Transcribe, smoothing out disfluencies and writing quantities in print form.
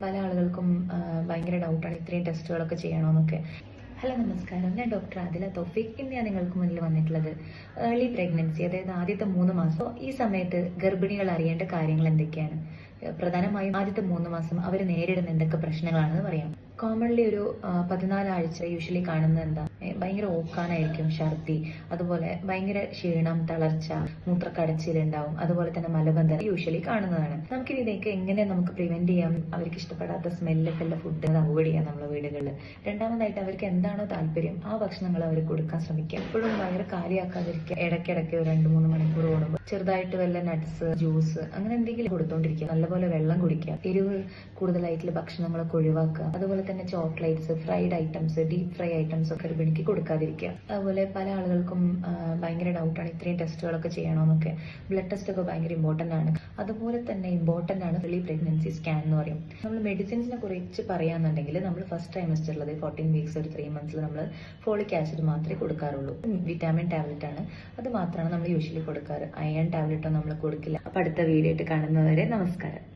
പല ആളുകൾക്കും ഭയങ്കര ഡൗട്ടാണ് ഇത്രയും ടെസ്റ്റുകളൊക്കെ ചെയ്യണമെന്നൊക്കെ. ഹലോ നമസ്കാരം, ഞാൻ ഡോക്ടർ ആദില തൗഫീഖ്. ഇന്ന് ഞാൻ നിങ്ങൾക്ക് മുന്നിൽ വന്നിട്ടുള്ളത് ഏർലി പ്രഗ്നൻസി, അതായത് ആദ്യത്തെ 3 മാസം. ഈ സമയത്ത് ഗർഭിണികൾ അറിയേണ്ട കാര്യങ്ങൾ എന്തൊക്കെയാണ്, പ്രധാനമായും ആദ്യത്തെ 3 മാസം അവർ നേരിടുന്ന എന്തൊക്കെ പ്രശ്നങ്ങളാണെന്ന് പറയാം. കോമൺലി ഒരു 14 ആഴ്ച യൂഷ്വലി കാണുന്നത് എന്താ, ഭയങ്കര ഓക്കാനായിരിക്കും, ഛർദി, അതുപോലെ ഭയങ്കര ക്ഷീണം, തളർച്ച, മൂത്രക്കടച്ചിലുണ്ടാവും, അതുപോലെ തന്നെ മലബന്ധം യൂഷ്വലി കാണുന്നതാണ്. നമുക്കിനി ഇതൊക്കെ എങ്ങനെ നമുക്ക് പ്രിവെന്റ് ചെയ്യാം, അവർക്ക് ഇഷ്ടപ്പെടാത്ത സ്മെല്ലൊക്കെ ഉള്ള ഫുഡ് അവോയ്ഡ് ചെയ്യാം നമ്മളെ വീടുകളിൽ. രണ്ടാമതായിട്ട് അവർക്ക് എന്താണോ താല്പര്യം ആ ഭക്ഷണങ്ങൾ അവർ കൊടുക്കാൻ ശ്രമിക്കുക. എപ്പോഴും വയറ് കാലിയാക്കാതിരിക്കുക. ഇടയ്ക്കിടയ്ക്ക് 2-3 മണിക്കൂർ കൂടുമ്പോൾ ചെറുതായിട്ട് വല്ല നട്ട്സ്, ജ്യൂസ് അങ്ങനെ എന്തെങ്കിലും കൊടുത്തോണ്ടിരിക്കുക. നല്ലപോലെ വെള്ളം കുടിക്കുക. എരിവ് കൂടുതലായിട്ടുള്ള ഭക്ഷണങ്ങളൊക്കെ ഒഴിവാക്കുക. അതുപോലെ തന്നെ chocolates, fried items, deep fry items ഒക്കെ ഗർഭിണിക്ക് കൊടുക്കാതിരിക്കുക. അതുപോലെ പല ആളുകൾക്കും ഭയങ്കര ഡൗട്ടാണ് ഇത്രയും ടെസ്റ്റുകളൊക്കെ ചെയ്യണമെന്നൊക്കെ. ബ്ലഡ് ടെസ്റ്റ് ഒക്കെ ഭയങ്കര ഇമ്പോർട്ടന്റ് ആണ്. അതുപോലെ തന്നെ ഇമ്പോർട്ടന്റ് ആണ് ഏർലി പ്രഗ്നൻസി സ്കാൻ എന്ന് പറയും. നമ്മൾ മെഡിസിൻസിനെ കുറിച്ച് പറയാന്നുണ്ടെങ്കിൽ നമ്മൾ ഫസ്റ്റ് ട്രൈമസ്റ്ററിൽ 14 വീക്സ് ഒരു 3 മന്ത്സിൽ നമ്മൾ ഫോളിക് ആസിഡ് മാത്രമേ കൊടുക്കാറുള്ളൂ. വിറ്റാമിൻ ടാബ്ലറ്റ് ആണ്, അത് മാത്രമാണ് നമ്മൾ യൂഷ്വലി കൊടുക്കാറ്. അയൺ ടാബ്ലറ്റോ നമ്മൾ കൊടുക്കില്ല. അപ്പൊ അടുത്ത വീഡിയോ ആയിട്ട് കാണുന്നവരെ നമസ്കാരം.